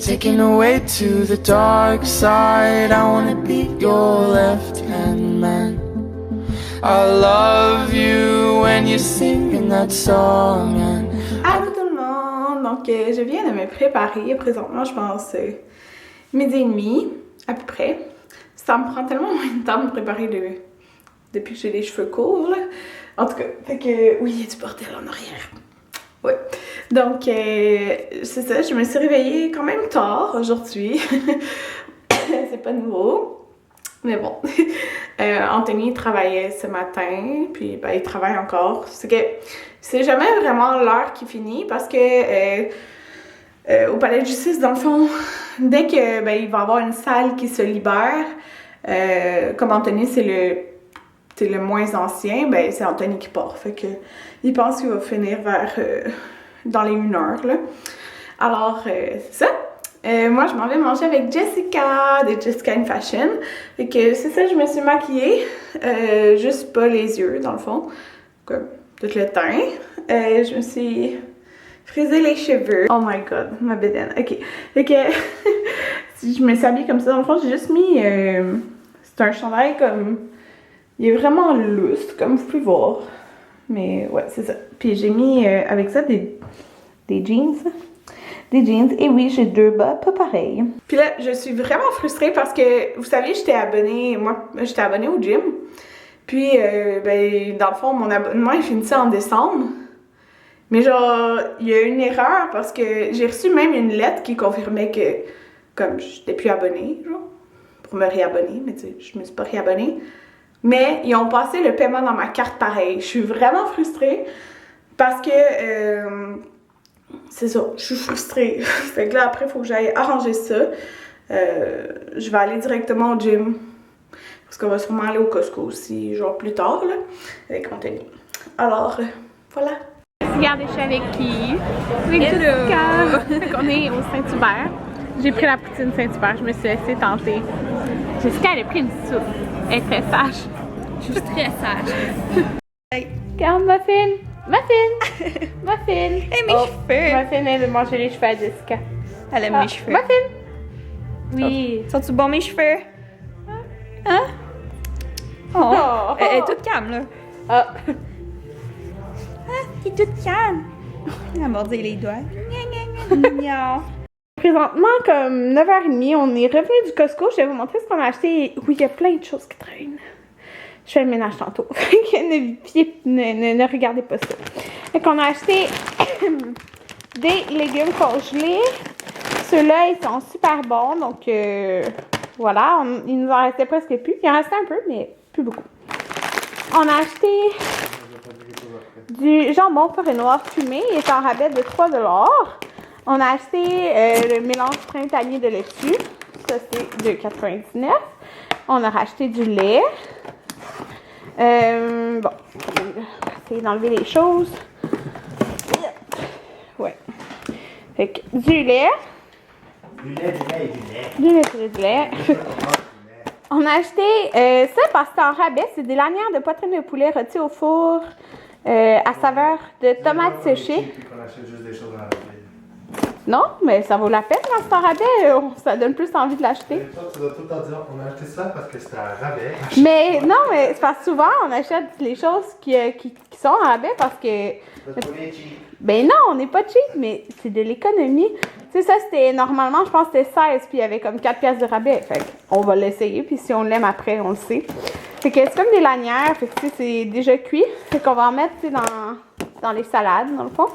taken away to the dark side. I wanna be your left-hand man. I love you when you're singing that song. Allô tout le monde! Donc je viens de me préparer. Présentement je pense midi et demi à peu près. Ça me prend tellement moins de temps de me préparer depuis que j'ai les cheveux courts là. En tout cas, fait que oui, il y a du bordel en arrière. Ouais. Donc c'est ça, je me suis réveillée quand même tard aujourd'hui. C'est pas nouveau. Mais bon, Anthony travaillait ce matin, puis ben, il travaille encore. C'est que c'est jamais vraiment l'heure qui finit parce que au palais de justice, dans le fond, dès que ben, il va y avoir une salle qui se libère, comme Anthony c'est le moins ancien, ben c'est Anthony qui part. Fait que il pense qu'il va finir vers dans les 1 heure là. Alors c'est ça. Moi, je m'en vais manger avec Jessica, de Jessica in Fashion. Fait que c'est ça, je me suis maquillée. Juste pas les yeux, dans le fond. Comme tout le teint. Je me suis frisé les cheveux. Oh my god, ma bédaine. Ok. Fait que je me suis habillée comme ça. Dans le fond, j'ai juste mis... c'est un chandail comme... Il est vraiment loose, comme vous pouvez voir. Mais ouais, c'est ça. Puis j'ai mis avec ça des jeans. Des jeans. Et oui, j'ai 2 bas, pas pareil. Puis là, je suis vraiment frustrée parce que, vous savez, j'étais abonnée au gym. Puis, ben, dans le fond, mon abonnement, il finissait en décembre. Mais genre, il y a une erreur parce que j'ai reçu même une lettre qui confirmait que, comme, j'étais plus abonnée, genre, pour me réabonner, mais tu sais, je me suis pas réabonnée. Mais ils ont passé le paiement dans ma carte pareil. Je suis vraiment frustrée parce que, c'est ça, je suis frustrée. Fait que là, après, il faut que j'aille arranger ça. Je vais aller directement au gym. Parce qu'on va sûrement aller au Costco aussi, genre plus tard, là, avec Anthony. Alors, voilà. Regardez, je suis avec qui? Avec Jessica. Fait qu'on est au Saint-Hubert. J'ai pris la poutine Saint-Hubert, je me suis laissée tenter. Jessica, elle a pris une soupe. Elle est très sage. Je suis très sage. Regarde, Muffin! Muffin! Muffin! Et mes cheveux! Muffin aime de manger les cheveux à Jessica. Elle aime mes cheveux. Muffin! Oui. Sont-tu bons mes cheveux? Hein? Oh! Elle est toute calme, là. Ah! Ah, t'es toute calme! Elle a mordu les doigts. Mignon! Présentement, comme 9h30, on est revenu du Costco. Je vais vous montrer ce qu'on a acheté. Oui, il y a plein de choses qui traînent. Je fais le ménage tantôt. ne regardez pas ça. Fait qu'on a acheté des légumes congelés. Ceux-là, ils sont super bons. Donc, voilà. Il nous en restait presque plus. Il en restait un peu, mais plus beaucoup. On a acheté du jambon forêt noire fumé. Il est en rabais de 3 $. On a acheté le mélange printanier de laitue. Ça, c'est de 2,99 $. On a racheté du lait. Bon, on va essayer d'enlever les choses. Ouais. Fait que du lait. Du lait. On a acheté ça parce que c'est en rabais. C'est des lanières de poitrine de poulet rôties au four à saveur de tomates séchées. Non, mais ça vaut la peine quand c'est en rabais, ça donne plus envie de l'acheter. Toi, tu dois tout le temps dire on a acheté ça parce que c'était en rabais. Mais non, mais c'est parce que souvent on achète les choses qui sont en rabais parce que. Ben non, on n'est pas cheap, mais c'est de l'économie. Tu sais, ça c'était normalement, je pense que c'était 16, puis il y avait comme 4 pièces de rabais. Fait on va l'essayer, puis si on l'aime après, on le sait. Fait que c'est comme des lanières, fait que tu sais, c'est déjà cuit. Fait qu'on va en mettre, tu sais, dans les salades, dans le fond.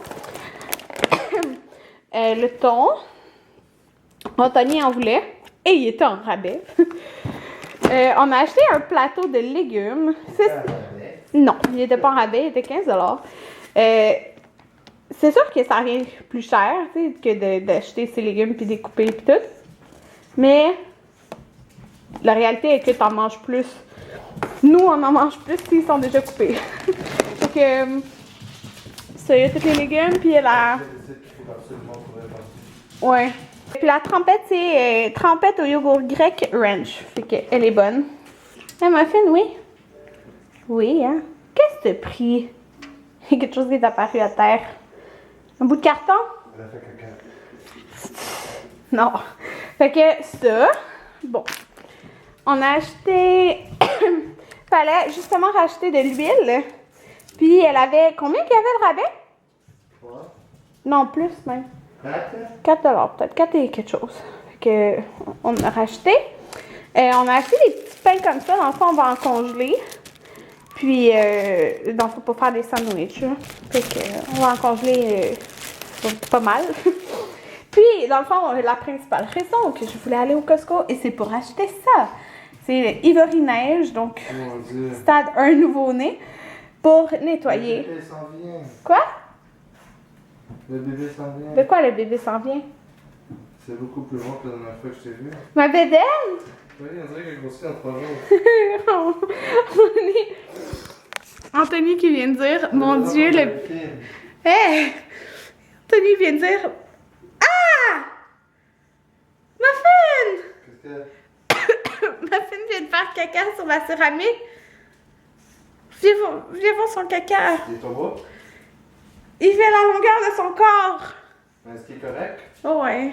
Le thon. Anthony en voulait. Et il était en rabais. On a acheté un plateau de légumes. Non, il n'était pas en rabais, il était 15 $. C'est sûr que ça revient plus cher, tu sais, que d'acheter ces légumes puis découper puis tout. Mais la réalité est que tu en manges plus. Nous, on en mange plus s'ils sont déjà coupés. Donc, ça, il y a tous les légumes, puis il y a la... Ouais. Puis la trempette, c'est trempette au yogourt grec ranch. Fait qu'elle est bonne. Un muffin, oui? Oui, hein? Qu'est-ce que t'as pris? Il y a quelque chose qui est apparu à terre. Un bout de carton? Elle a fait caca. Non. Fait que ça, bon. On a acheté... Fallait justement racheter de l'huile. Puis elle avait... Combien qu'il y avait le rabais? 3, Non, plus même. 4. 4 peut-être. 4 et quelque chose. Fait que on a racheté. On a acheté des petits pains comme ça. Dans le fond, on va en congeler. Puis, dans le fond, pour faire des sandwichs. Là. Fait que, on va en congeler pas mal. Puis, dans le fond, la principale raison que je voulais aller au Costco, et c'est pour acheter ça. C'est Ivory Neige, donc Mon Dieu. stade un nouveau-né, pour nettoyer. Le bébé s'en vient. Quoi? Le bébé s'en vient. De quoi le bébé s'en vient? C'est beaucoup plus long que la dernière fois que je t'ai vu. Ma bédaine? Oui, on dirait qu'elle grossit en 3 jours. Anthony qui vient de dire, mon Dieu, le... Hey! Anthony vient de dire, ah! Muffin! Qu'est-ce que... Muffin vient de faire caca sur la céramique. Viens voir son caca. Il est tombé? Il fait la longueur de son corps. Est-ce qu'il est correct? Oh ouais.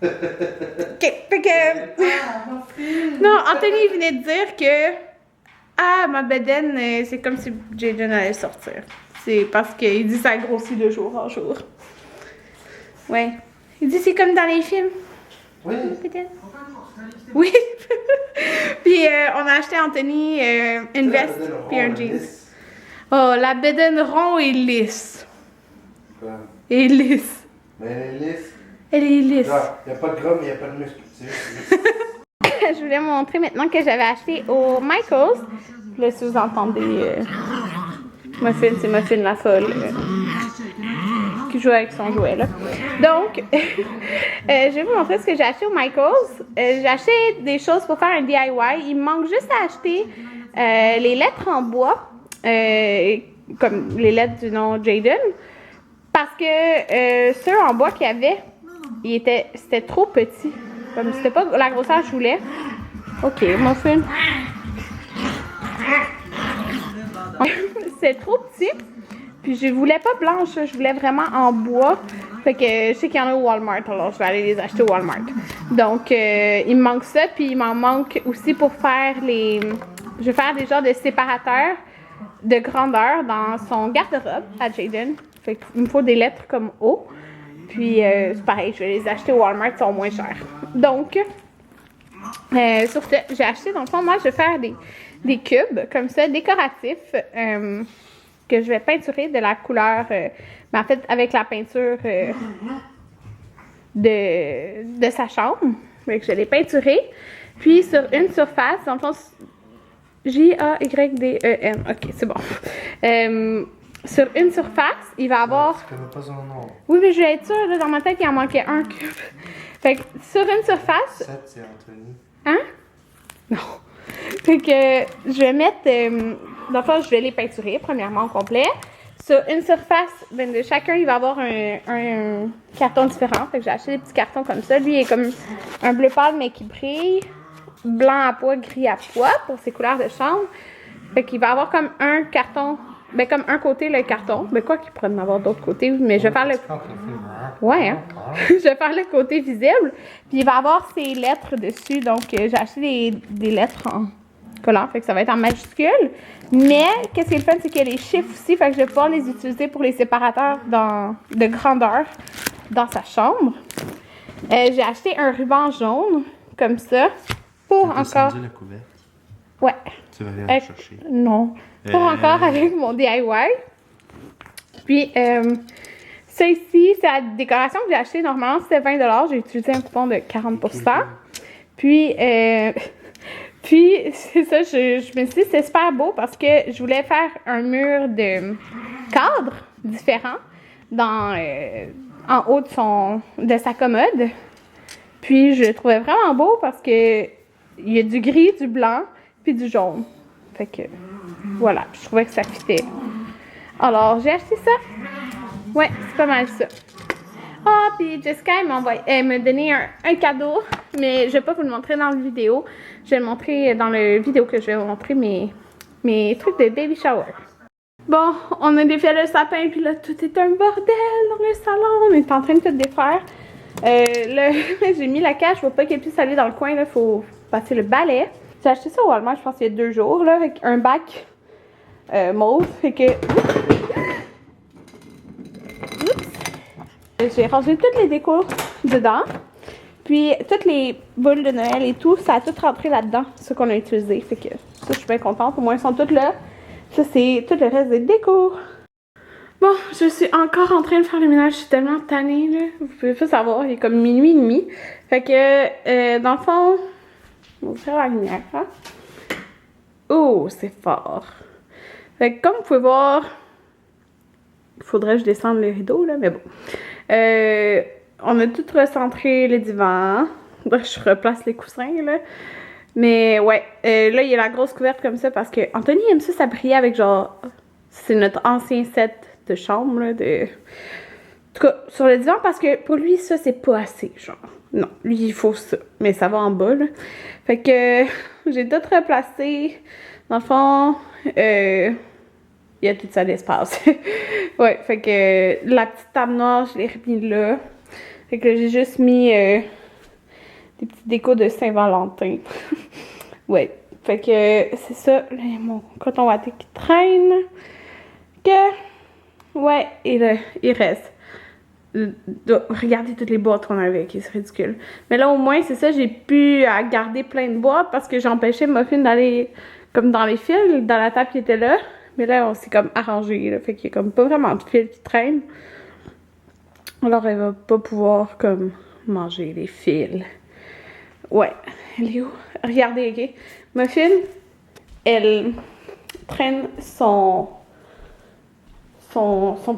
Ok, fait que... Non, Anthony venait de dire que... Ah, ma bedaine, c'est comme si Jaden allait sortir. C'est parce qu'il dit ça grossit de jour en jour. Ouais. Il dit c'est comme dans les films. Oui. Peut-être. Oui. Puis on a acheté à Anthony une veste puis un jeans. Oh, la bedaine rond et lisse. Quoi? Et lisse. Mais elle est lisse. Elle est lisse. Il n'y a pas de gras, mais il n'y a pas de muscle. C'est juste lisse. Je voulais vous montrer maintenant que j'avais acheté au Michaels. Là, si vous entendez Muffin, c'est Muffin la folle qui joue avec son jouet là. Donc, je vais vous montrer ce que j'ai acheté au Michaels. J'ai acheté des choses pour faire un DIY. Il me manque juste à acheter les lettres en bois, comme les lettres du nom Jaden, parce que ceux en bois qu'il y avait, c'était trop petit. Comme c'était pas la grosseur que je voulais. Ok, Muffin. C'est trop petit. Puis je voulais pas blanche, je voulais vraiment en bois. Fait que je sais qu'il y en a au Walmart, alors je vais aller les acheter au Walmart. Donc il me manque ça, puis il m'en manque aussi pour faire les... Je vais faire des genres de séparateurs de grandeur dans son garde-robe à Jaden. Fait qu'il me faut des lettres comme O. Puis c'est pareil, je vais les acheter au Walmart, ils sont moins chers. Donc, sur ce, j'ai acheté, dans le fond, moi je vais faire des cubes comme ça, décoratifs, que je vais peinturer de la couleur, mais en fait avec la peinture de sa chambre. Donc je vais les peinturer. Puis sur une surface, dans le fond, J-A-Y-D-E-N. Ok, c'est bon. Sur une surface, il va avoir... Tu connais pas son nom. Oui, mais je vais être sûre, là, dans ma tête, il en manquait un cube. Fait que sur une surface... 7, c'est Anthony. Hein? Non. Fait que je vais mettre... dans le fond, je vais les peinturer, premièrement, au complet. Sur une surface, ben, de chacun, il va avoir un carton différent. Fait que j'ai acheté des petits cartons comme ça. Lui, il est comme un bleu pâle, mais qui brille. Blanc à pois, gris à pois, pour ses couleurs de chambre. Fait qu'il va avoir comme un carton... Ben, comme un côté, le carton. Ben, quoi qu'il pourrait en avoir d'autres côtés, mais je vais faire le... Ouais, hein? Je vais faire le côté visible. Puis, il va avoir ses lettres dessus. Donc, j'ai acheté des lettres en collant. Fait que ça va être en majuscule. Mais, qu'est-ce qui est le fun, c'est qu'il y a les chiffres aussi. Fait que je vais pouvoir les utiliser pour les séparateurs de grandeur dans sa chambre. J'ai acheté un ruban jaune, comme ça, pour encore... la couverte? Ouais. Tu vas aller la chercher? Non. Pour encore avec mon DIY. Puis, ça ici, c'est la décoration que j'ai acheté. Normalement, c'était 20 $. J'ai utilisé un coupon de 40%. Puis, c'est ça, je me suis dit, c'est super beau parce que je voulais faire un mur de cadre différent en haut de sa commode. Puis, je le trouvais vraiment beau parce que il y a du gris, du blanc, puis du jaune. Fait que, voilà, je trouvais que ça fitait. Alors, j'ai acheté ça. Ouais, c'est pas mal ça. Ah, puis Jessica, elle m'a donné un cadeau, mais je vais pas vous le montrer dans la vidéo. Je vais le montrer dans la vidéo que je vais vous montrer mes trucs de baby shower. Bon, on a défait le sapin, puis là, tout est un bordel dans le salon. On est en train de tout défaire. Là, j'ai mis la cage pour pas qu'elle puisse aller dans le coin. Là, faut passer le balai. J'ai acheté ça au Walmart, je pense, il y a 2 jours, là, avec un bac mauve. Fait que. Oups! J'ai rangé toutes les décos dedans. Puis, toutes les boules de Noël et tout, ça a tout rentré là-dedans, ce qu'on a utilisé. Fait que ça, je suis bien contente. Au moins, ils sont toutes là. Ça, c'est tout le reste des décos. Bon, je suis encore en train de faire le ménage. Je suis tellement tannée, là. Vous pouvez pas savoir, il est comme minuit et demi. Fait que, dans le fond, on va faire la lumière, hein? Oh, c'est fort. Fait que, comme vous pouvez voir, il faudrait que je descende les rideaux, là, mais bon. On a tout recentré le divan. Je replace les coussins, là. Mais ouais, là, il y a la grosse couverte comme ça parce que Anthony aime ça briller avec genre... C'est notre ancien set de chambre, là, de... En tout cas, sur le divan parce que pour lui, ça, c'est pas assez, genre. Non, lui, il faut ça. Mais ça va en bas, là. Fait que j'ai tout replacé. Dans le fond, il y a tout ça d'espace. Ouais, fait que la petite table noire, je l'ai remis là. Fait que j'ai juste mis des petits décos de Saint-Valentin. Ouais, fait que c'est ça. Là, mon coton watté qui traîne. Que, ouais, et là, il reste. Regardez toutes les boîtes qu'on avait, qui c'est ridicule. Mais là, au moins, c'est ça, j'ai pu garder plein de boîtes parce que j'empêchais Muffin d'aller comme dans les fils, dans la table qui était là. Mais là, on s'est comme arrangé, là, fait qu'il y a comme pas vraiment de fils qui traînent. Alors, elle va pas pouvoir comme manger les fils. Ouais, elle est où? Regardez, ok. Muffin, elle traîne son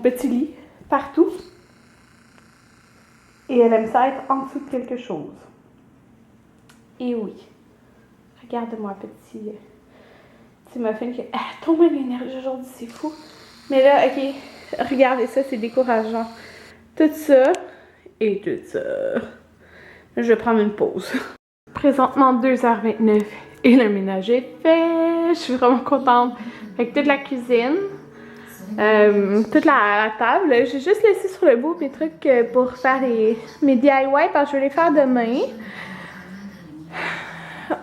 petit lit partout. Et elle aime ça être en dessous de quelque chose. Et oui. Regarde-moi, petit Muffin qui tombe l'énergie aujourd'hui, c'est fou. Mais là, ok, regardez ça, c'est décourageant. Tout ça et tout ça. Je vais prendre une pause. Présentement 2h29 et le ménage est fait. Je suis vraiment contente. Fait que toute la cuisine, toute la table. J'ai juste laissé sur le bout mes trucs pour faire mes DIY parce que je vais les faire demain.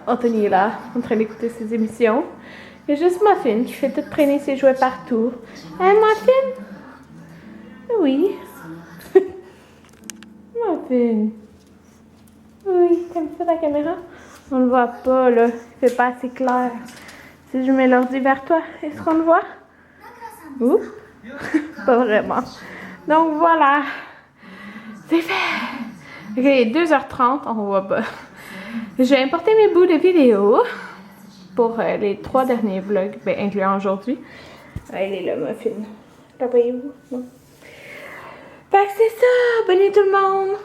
Anthony est là, en train d'écouter ses émissions. Il y a juste Muffin qui fait tout traîner ses jouets partout. Hein, Muffin? Oui. Muffin. Oui, t'aimes ça ta caméra? On le voit pas, là. C'est pas assez clair. Si je mets l'ordi vers toi, est-ce qu'on le voit? Ouh! Pas vraiment. Donc voilà. C'est fait! Ok, il est 2h30, on voit pas. J'ai importé mes bouts de vidéo pour les 3 derniers vlogs, ben, incluant aujourd'hui. Elle est là, Muffin. La voyez-vous? Fait que c'est ça! Bonne nuit tout le monde!